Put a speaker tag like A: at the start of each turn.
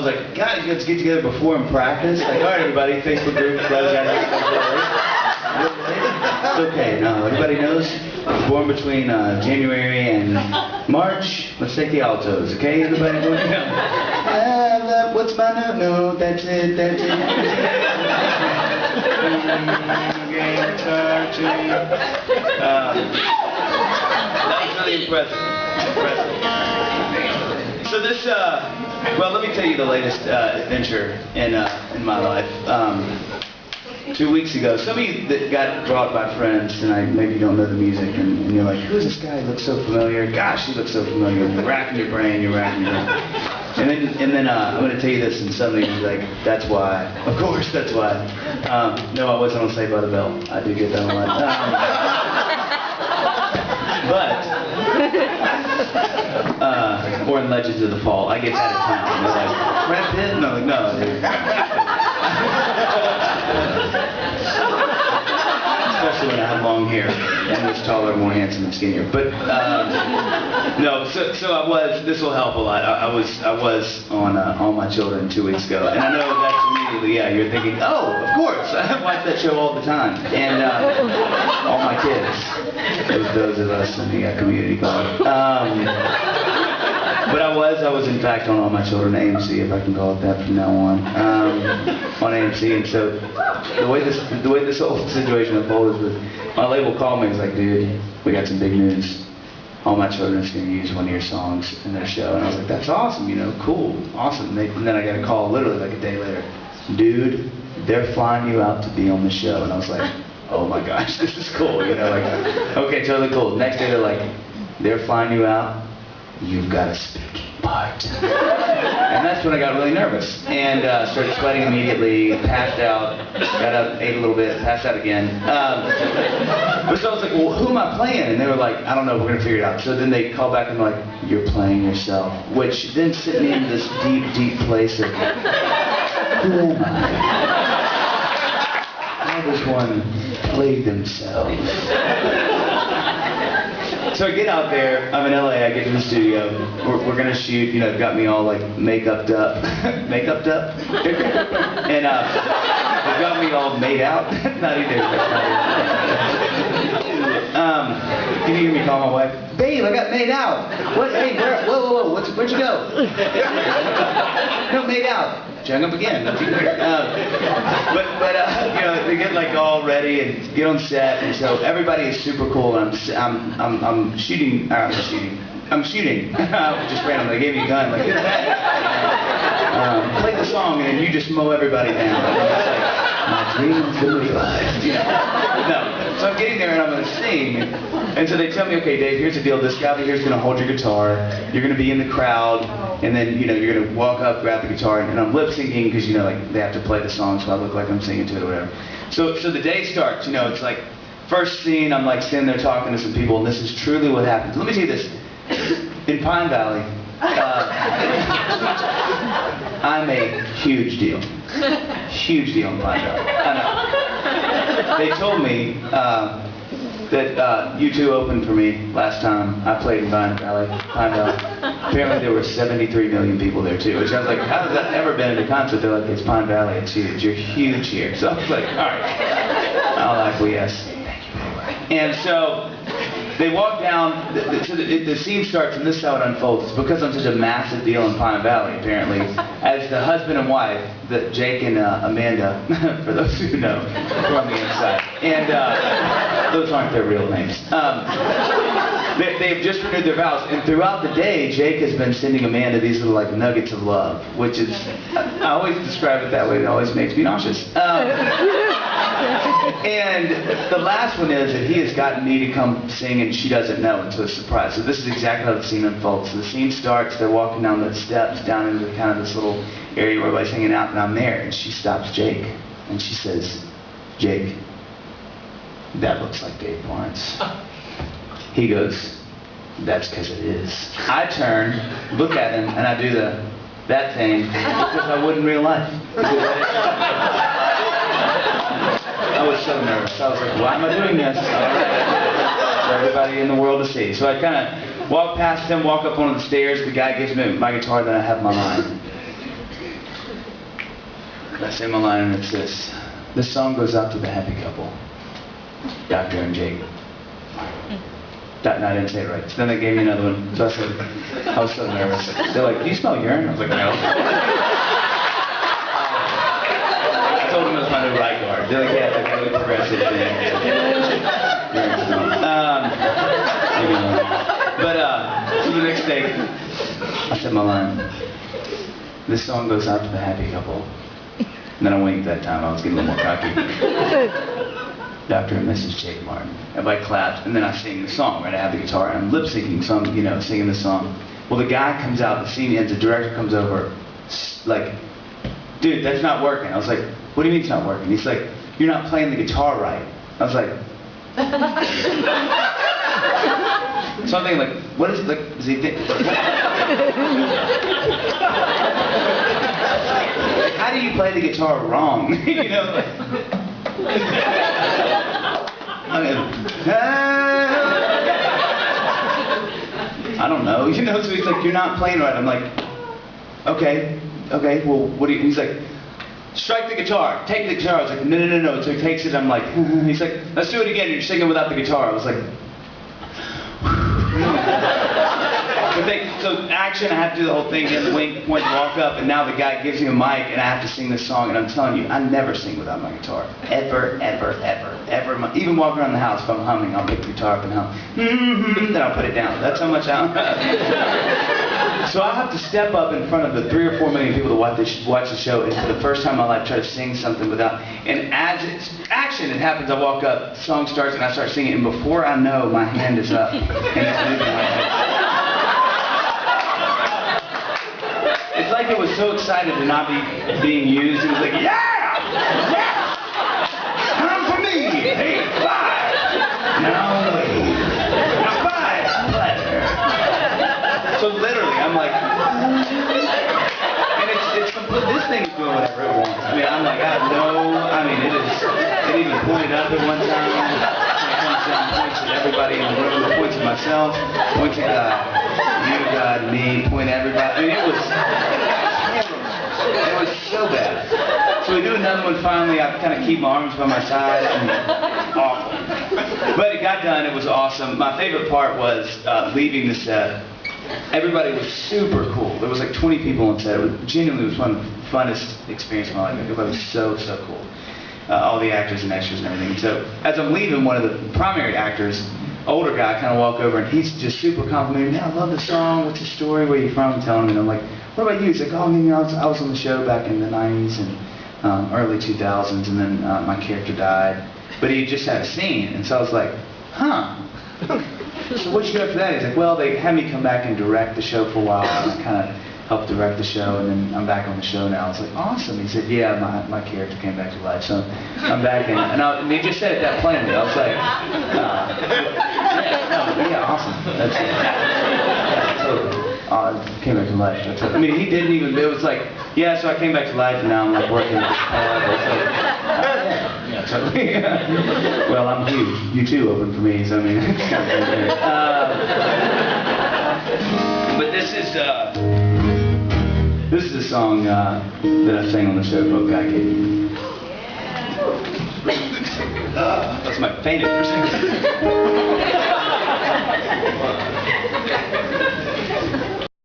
A: was like, guys, let's get together before and practice. Like, all right, everybody, Facebook group, it's okay, no, everybody knows. I was born between January and March. Let's take the altos, okay? Everybody going, what's my note? No, that's it, that's it. That was really impressive. So this, well, let me tell you the latest adventure in my life. 2 weeks ago, some of you that got brought by friends tonight, maybe you don't know the music, and you're like, who's this guy? He looks so familiar. Gosh, he looks so familiar. You're racking your brain, you're racking your brain. And then I'm going to tell you this, and suddenly you're like, that's why. Of course, that's why. No, I wasn't on Saved by the Bell. I do get that a lot. Or in Legends of the Fall. I get that at times. And they're like, Brad Pitt? No, like, no. Especially when I have long hair and was taller, more handsome, and skinnier. But no, so I was. This will help a lot. I was on All My Children 2 weeks ago, and I know that's immediately, yeah, you're thinking, oh, of course, I watch that show all the time, and all my kids, those of us in the community college. But I was in fact on All My Children AMC, if I can call it that from now on AMC. And so the way this whole situation unfolded was, my label called me and was like, dude, we got some big news. All My Children is going to use one of your songs in their show. And I was like, that's awesome, you know, cool, awesome. And then I got a call literally like a day later, dude, they're flying you out to be on the show. And I was like, oh my gosh, this is cool, you know, like, okay, totally cool. Next day they're like, they're flying you out. You've got a speaking part. And that's when I got really nervous and started sweating immediately, passed out, got up, ate a little bit, passed out again. But so I was like, well, who am I playing? And they were like, I don't know, we're going to figure it out. So then they called back and were like, you're playing yourself, which then sent me into this deep, deep place of, who am I? How does one play themselves? So I get out there, I'm in LA, I get to the studio, we're gonna shoot, you know, they've got me all like make-uped up, make-uped up? And they've got me all made out, not either. Can you hear me call my wife? Babe, I got made out. What, hey, whoa, where'd you go? No, made out. She hung up again, that's even weird. But you know, they get like all ready and get on set, and so everybody is super cool. And I'm shooting, just randomly. They gave me a gun, like, play the song, and then you just mow everybody down. And it's like, my dreams are realized, you know. No, so I'm getting there and I'm going to sing, and so they tell me, okay, Dave, here's the deal. This guy over here is going to hold your guitar. You're going to be in the crowd, and then, you know, you're going to walk up, grab the guitar, and I'm lip syncing because, you know, like they have to play the song, so I look like I'm singing to it or whatever. So the day starts. You know, it's like first scene. I'm like sitting there talking to some people, and this is truly what happens. Let me tell you this: in Pine Valley, I'm a huge deal. Huge deal in Pine Valley. I know. They told me that U2 opened for me last time I played in Pine Valley. Apparently there were 73 million people there too, which I was like, how has that ever been at a concert? They're like, it's Pine Valley, it's huge, you're huge here. So I was like, all right, I'll acquiesce. Thank you. And so they walk down, the scene starts, and this is how it unfolds. It's because I'm such a massive deal in Pine Valley, apparently, as the husband and wife, Jake and Amanda, for those who know, who are on the inside. And those aren't their real names. They've just renewed their vows, and throughout the day, Jake has been sending Amanda these little like nuggets of love, which is, I always describe it that way, it always makes me nauseous. And the last one is that he has gotten me to come sing and she doesn't know until it's a surprise. So this is exactly how the scene unfolds. So the scene starts, they're walking down the steps, down into kind of this little area where everybody's hanging out, and I'm there, and she stops Jake, and she says, Jake, that looks like Dave Lawrence. He goes, that's because it is. I turn, look at him, and I do that thing, because I would in real life. I was so nervous. I was like, why am I doing this? For everybody in the world to see. So I kind of walk past him, walk up one of the stairs, the guy gives me my guitar, then I have my line. I say my line and it's this. This song goes out to the happy couple, Dr. and Jake. No, I didn't say it right. So then they gave me another one. So I was so nervous. They're like, do you smell urine? I was like, no. I told them it was my new right guard. They're like, yeah, it's like a really progressive thing. So the next day, I said my line. This song goes out to the happy couple. And then I winked that time. I was getting a little more cocky. Dr. and Mrs. Jake Martin. Everybody clapped, and then I sing the song, right? I have the guitar, and I'm lip-syncing, so I'm, singing the song. Well, the guy comes out, the scene ends, the director comes over, like, dude, that's not working. I was like, what do you mean it's not working? He's like, you're not playing the guitar right. I was like, so I'm thinking, like, what is, like, is he think? How do you play the guitar wrong? Like, I don't know, so he's like, you're not playing right. I'm like, okay, well, what do you, he's like, strike the guitar, take the guitar. I was like, no, so he takes it, I'm like, he's like, let's do it again, you're singing without the guitar. I was like, so action, I have to do the whole thing, get the wink, point, walk up, and now the guy gives me a mic, and I have to sing this song, and I'm telling you, I never sing without my guitar. Ever. Even walking around the house, if I'm humming, I'll pick the guitar up and hum, then I'll put it down. That's how much I So I have to step up in front of the 3 or 4 million people that watch the show, and for the first time in my life, try to sing something without, and as it's action, it happens, I walk up, song starts, and I start singing, and before I know, my hand is up, and it's moving like that. It's like it was so excited to not be being used. It was like, yeah! Come for me! Hey, 5! Now wait. Now 5! Pleasure. So literally, I'm like, and it's complete, this thing is doing whatever it wants. I mean, I'm like, it even pointed up at one time. It comes down, points at everybody in the room, points at myself, points at you, God, me, point at everybody. I mean, it was so bad. So we do another one finally. I kind of keep my arms by my side, and awful. But it got done. It was awesome. My favorite part was leaving the set. Everybody was super cool. There was like 20 people on set. It was genuinely one of the funnest experience of my life. Everybody was so cool. All the actors and extras and everything. So as I'm leaving, one of the primary actors, older guy, kind of walk over, and he's just super complimenting me. I love the song. What's the story? Where are you from? I'm telling him, and I'm like, what about you? He's like, oh, I was on the show back in the 90s and early 2000s, and then my character died. But he just had a scene, and so I was like, huh. So what'd you do after that? He's like, well, they had me come back and direct the show for a while, and I kind of helped direct the show, and then I'm back on the show now. I was like, awesome. He said, yeah, my character came back to life, so I'm back in. And he just said it that plainly. I was like, yeah, awesome. That's it. Yeah, totally. Came back to life. That's it. I mean, he didn't even, it was like, yeah, so I came back to life, and now I'm like working at this pad. It's like, yeah, totally. Well, I'm huge. You too opened for me, so I mean, it's kind of weird. But this is a song that I sang on the show called God Gave Me. That's my favorite percent.